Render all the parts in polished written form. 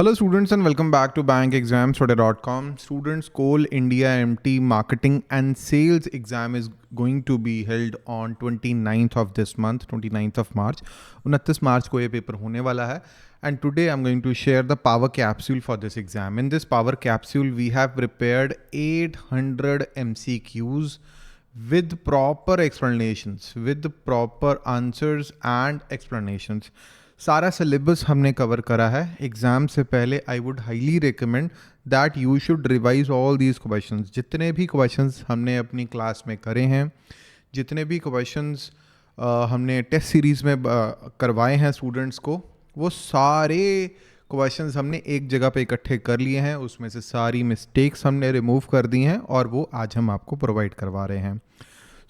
Hello students and welcome back to bankexamstoday.com. Students, Coal India MT Marketing and Sales exam is going to be held on 29th of this month, 29th of March. 29 मार्च को ये paper होने वाला है. And today I'm going to share the power capsule for this exam. In this power capsule, we have prepared 800 MCQs with proper explanations, with proper answers and explanations. सारा syllabus हमने cover करा है. Exam से पहले I would highly recommend that you should revise all these questions. जितने भी questions हमने अपनी क्लास में करे हैं, जितने भी क्वेश्चंस हमने टेस्ट सीरीज़ में करवाए हैं स्टूडेंट्स को, वो सारे क्वेश्चंस हमने एक जगह पे इकट्ठे कर लिए हैं. उसमें से सारी मिस्टेक्स हमने रिमूव कर दी हैं और वो आज हम आपको प्रोवाइड करवा रहे हैं.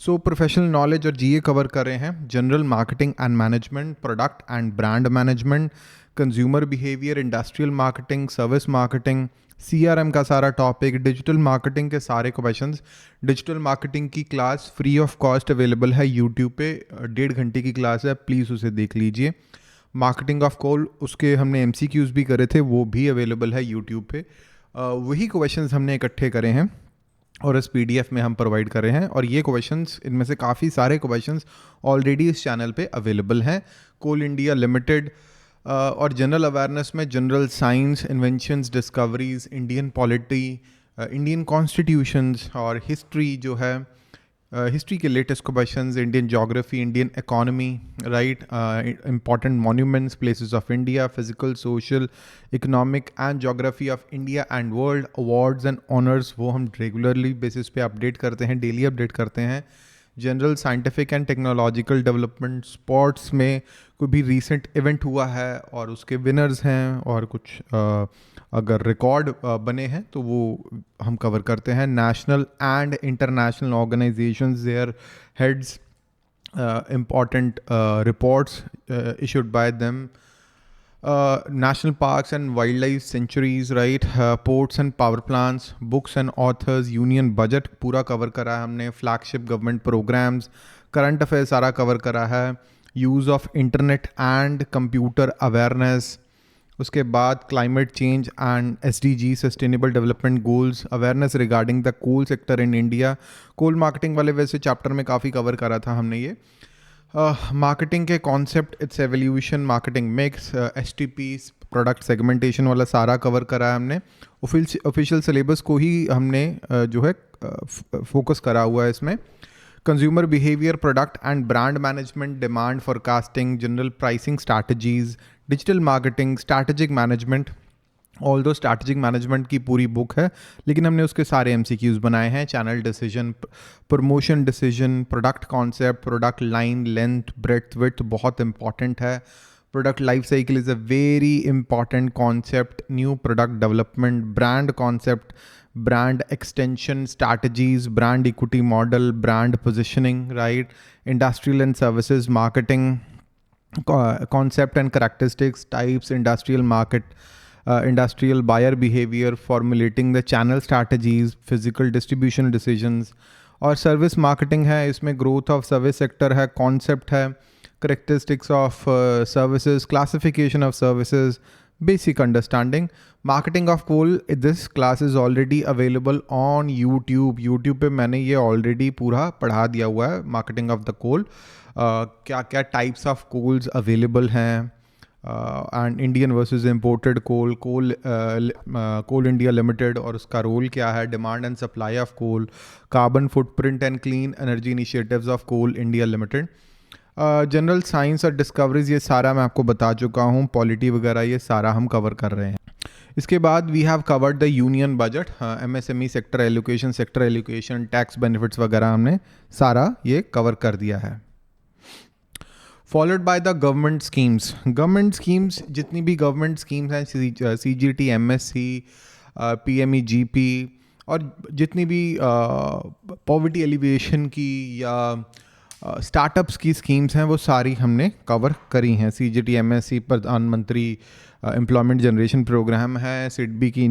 सो प्रोफेशनल नॉलेज और जीए कवर कर रहे हैं. General marketing and management, product and brand management, consumer behaviour, industrial marketing, service marketing, CRM का सारा टॉपिक, डिजिटल मार्केटिंग के सारे क्वेश्चंस. डिजिटल मार्केटिंग की class free of cost available है यूट्यूब पे. 1.5 घंटे की क्लास है, प्लीज़ उसे देख लीजिए. मार्केटिंग ऑफ कोल, उसके हमने एमसीक्यूज़ भी करे थे, वो भी अवेलेबल है यूट्यूब पे. वही क्वेश्चंस हमने इकट्ठे करे हैं और इस पीडीएफ में हम प्रोवाइड कर रहे हैं. और ये क्वेश्चंस, इनमें से काफ़ी सारे क्वेश्चंस ऑलरेडी इस चैनल पे अवेलेबल हैं. कोल इंडिया लिमिटेड और जनरल अवेयरनेस में general science, inventions, discoveries, Indian polity, Indian constitutions और हिस्ट्री जो है, हिस्ट्री के latest questions, Indian geography, Indian economy, right, important monuments, places of India, physical, social, economic and geography of India and world, awards and honours, वो हम regularly basis पे update करते हैं, daily update करते हैं. General scientific and technological development, sports में कोई भी रीसेंट इवेंट हुआ है और उसके विनर्स हैं और कुछ अगर रिकॉर्ड बने हैं तो वो हम कवर करते हैं. National and international organisations, their heads, important reports issued by them, national parks and wildlife sanctuaries, right, ports and power plants, books and authors, union budget पूरा कवर करा है हमने. flagship government programs, current affairs सारा cover करा है. use of internet and computer awareness, उसके बाद climate change and SDG sustainable development goals, awareness regarding the coal sector in India. coal marketing वाले वैसे चैप्टर में काफ़ी कवर करा था हमने ये. मार्केटिंग के concept, it's evolution, marketing mix, STP, product segmentation वाला सारा कवर करा है हमने. ऑफिशियल सिलेबस को ही हमने जो है फोकस करा हुआ है इसमें. Consumer behaviour, product and brand management, demand forecasting, general pricing strategies, digital marketing, strategic management. All दो स्ट्रैटेजिक मैनेजमेंट की पूरी बुक है, लेकिन हमने उसके सारे MCQs बनाए हैं. Channel decision, promotion decision, product concept, product line, length, breadth, width बहुत इंपॉर्टेंट है. Product life cycle is a very important concept. New product development, brand concept, brand extension strategies, brand equity model, brand positioning, right, industrial and services marketing, concept and characteristics, types, industrial market, industrial buyer behavior, formulating the channel strategies, physical distribution decisions. और service marketing है, इसमें growth of service sector है, concept है, characteristics of services, classification of services, basic understanding. Marketing of coal, this class is already available on YouTube. YouTube पे मैंने ये already पूरा पढ़ा दिया हुआ है. मार्केटिंग ऑफ द कोल, क्या क्या टाइप्स ऑफ कोल्स अवेलेबल हैं, and Indian versus imported coal, Coal India Limited और उसका रोल क्या है, demand and supply of coal, carbon footprint and clean energy initiatives of Coal India Limited. General science और discoveries, ये सारा मैं आपको बता चुका हूँ. पॉलिटी वगैरह ये सारा हम कवर कर रहे हैं. इसके बाद we have covered the union budget, MSME sector allocation, tax benefits वगैरह हमने सारा ये कवर कर दिया है. Followed by the government schemes. Government schemes, जितनी भी गवर्नमेंट स्कीम्स हैं, CGT, MSC, PMEGP और जितनी भी पॉवर्टी एलिवेशन की या स्टार्टअप्स की स्कीम्स हैं, वो सारी हमने कवर करी हैं. CGT, MSC, प्रधानमंत्री एम्प्लॉयमेंट जनरेशन प्रोग्राम है, SIDBI की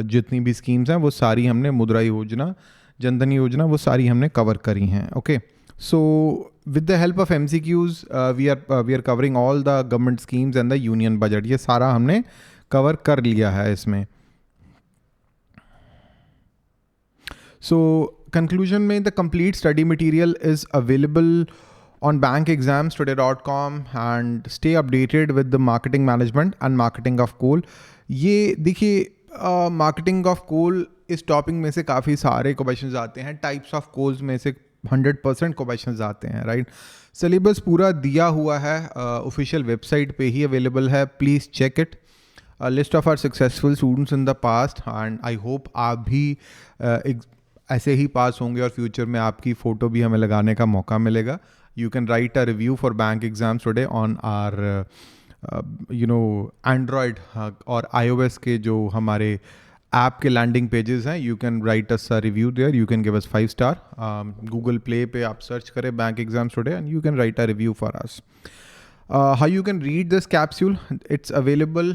जितनी भी स्कीम्स हैं वो सारी हमने, मुद्रा योजना, जनधन योजना, वो सारी हमने कवर करी हैं. Okay, so with the help of MCQs, we are covering all the government schemes and the union budget. ये सारा हमने कवर कर लिया है इसमें. So conclusion में, the complete study material is available on bankexamstoday.com and stay updated with the marketing management and marketing of coal. ये देखिए marketing of coal इस टॉपिक में से काफ़ी सारे क्वेश्चंस आते हैं. टाइप्स ऑफ कोल्स में से 100% क्वेश्चंस आते हैं, राइट. सिलेबस पूरा दिया हुआ है, ऑफिशियल वेबसाइट पे ही अवेलेबल है. Please check it. List of our successful students in the past and I hope आप भी ऐसे ही पास होंगे और फ्यूचर में आपकी फ़ोटो भी हमें लगाने का मौका मिलेगा. You can write a review for Bank Exams Today on our Android और iOS के जो हमारे ऐप के लैंडिंग पेजेस हैं. You can write us a review there. You can give us 5 star. Google Play पे आप सर्च करें Bank Exams Today and you can write a review for us. How you can read this capsule? It's available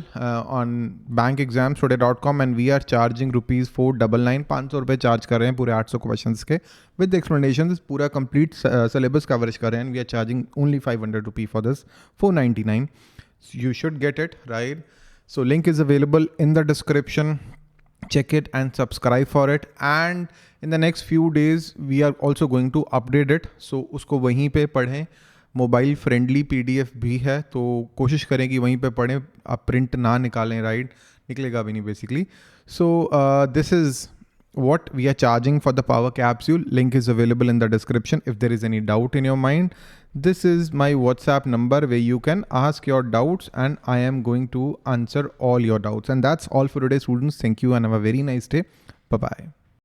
on bankexamstoday.com and we are charging rupees 499. 500 रुपये charge कर रहे हैं पूरे 800 questions के with the explanations. पूरा complete syllabus coverage कर रहे हैं. We are charging only 500 rupees for this, 499. So you should get it, right? So link is available in the description. Check it and subscribe for it. And in the next few days we are also going to update it. So उसको वहीं पे पढ़ें. Mobile friendly PDF भी है, तो कोशिश करें कि वहीं पे पढ़ें, आप प्रिंट ना निकालें, राइट. निकलेगा भी नहीं basically. So this is what we are charging for the power capsule. Link is available in the description. If there is any doubt in your mind, this is my WhatsApp number where you can ask your doubts and I am going to answer all your doubts. And that's all for today, students. Thank you and have a very nice day. Bye-bye.